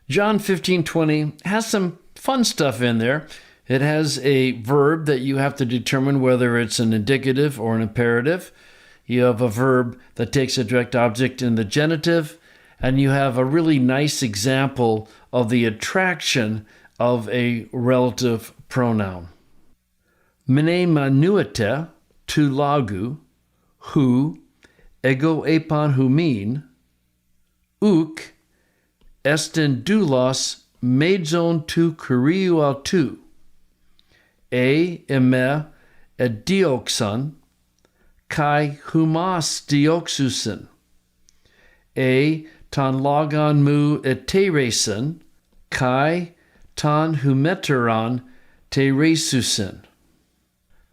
John 15:20 has some fun stuff in there. It has a verb that you have to determine whether it's an indicative or an imperative. You have a verb that takes a direct object in the genitive, and you have a really nice example of the attraction of a relative pronoun. Mene manuete tu lagu, hu, ego epon humin, uk, esten doulos medzon tu kuriou autou, eme edioxon, kai humas dioxusin, ton logon mu eteresin, kai ton humeteron teresusin.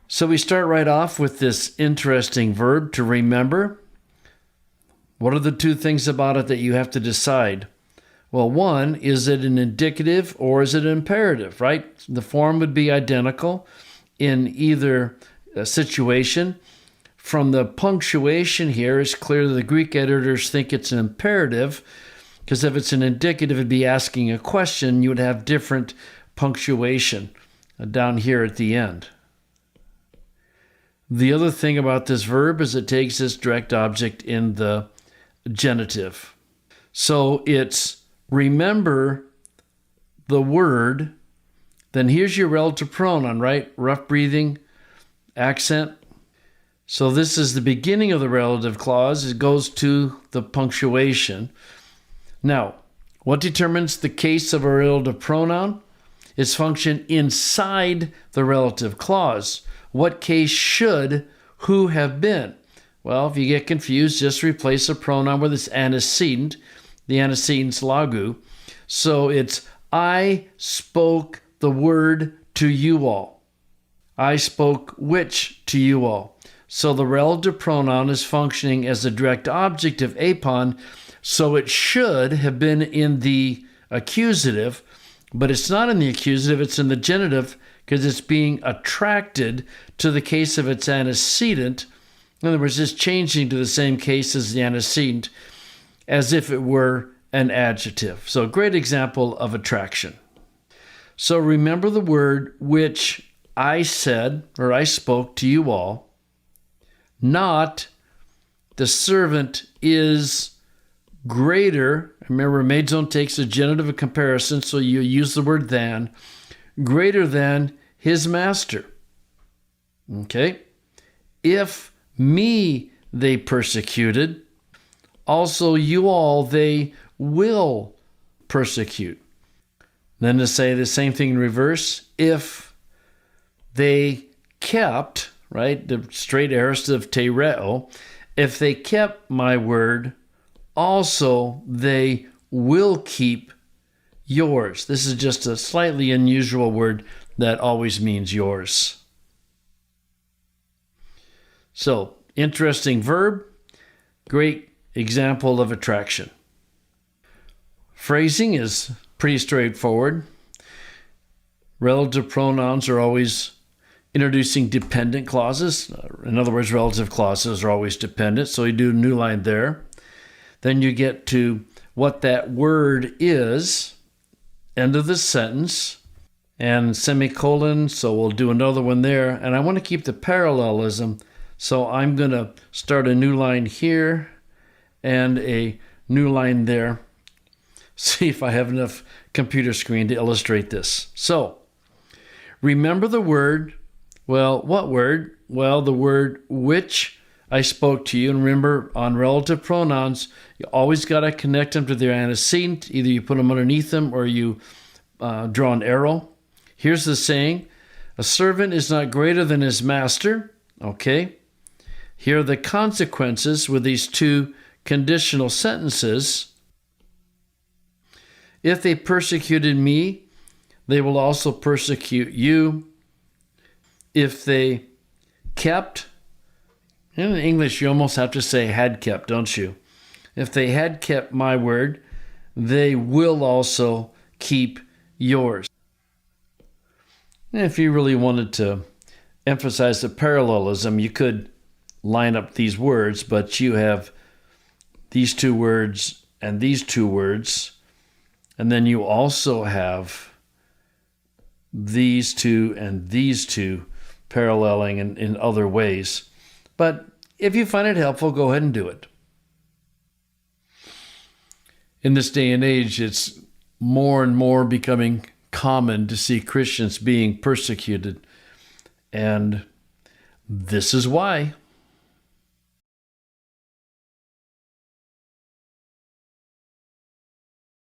So we start right off with this interesting verb to remember. What are the two things about it that you have to decide? Well, one, is it an indicative or is it an imperative, right? The form would be identical in either situation. From the punctuation here, it's clear that the Greek editors think it's an imperative, because if it's an indicative, it'd be asking a question. You would have different punctuation down here at the end. The other thing about this verb is it takes its direct object in the genitive. So it's remember the word, then here's your relative pronoun, right? Rough breathing, accent. So this is the beginning of the relative clause. It goes to the punctuation. Now, what determines the case of a relative pronoun? Its function inside the relative clause. What case should who have been? Well, if you get confused, just replace a pronoun with its antecedent. The antecedent's lagu. So it's, I spoke the word to you all. I spoke which to you all. So the relative pronoun is functioning as a direct object of epon, so it should have been in the accusative, but it's not in the accusative, it's in the genitive, because it's being attracted to the case of its antecedent. In other words, it's changing to the same case as the antecedent, as if it were an adjective. So a great example of attraction. So remember the word which I said, or I spoke to you all, not the servant is greater. Remember, madzon takes a genitive of comparison, so you use the word than, greater than his master. Okay? If me they persecuted, also you all they will persecute. Then to say the same thing in reverse, if they kept, right, the straight aorist of tereo, if they kept my word, also they will keep yours. This is just a slightly unusual word that always means yours. So, interesting verb, great example of attraction. Phrasing is pretty straightforward. Relative pronouns are always introducing dependent clauses. In other words, relative clauses are always dependent, so you do a new line there. Then you get to what that word is, end of the sentence, and semicolon, so we'll do another one there. And I want to keep the parallelism, so I'm going to start a new line here and a new line there. See if I have enough computer screen to illustrate this. So, remember the word. Well, what word? Well, the word which I spoke to you. And remember, on relative pronouns, you always got to connect them to their antecedent. Either you put them underneath them or you draw an arrow. Here's the saying. A servant is not greater than his master. Okay. Here are the consequences with these two conditional sentences. If they persecuted me, they will also persecute you. If they kept, in English you almost have to say had kept, don't you? If they had kept my word, they will also keep yours. And if you really wanted to emphasize the parallelism, you could line up these words, but you have these two words and these two words. And then you also have these two and these two paralleling in other ways. But if you find it helpful, go ahead and do it. In this day and age, it's more and more becoming common to see Christians being persecuted. And this is why.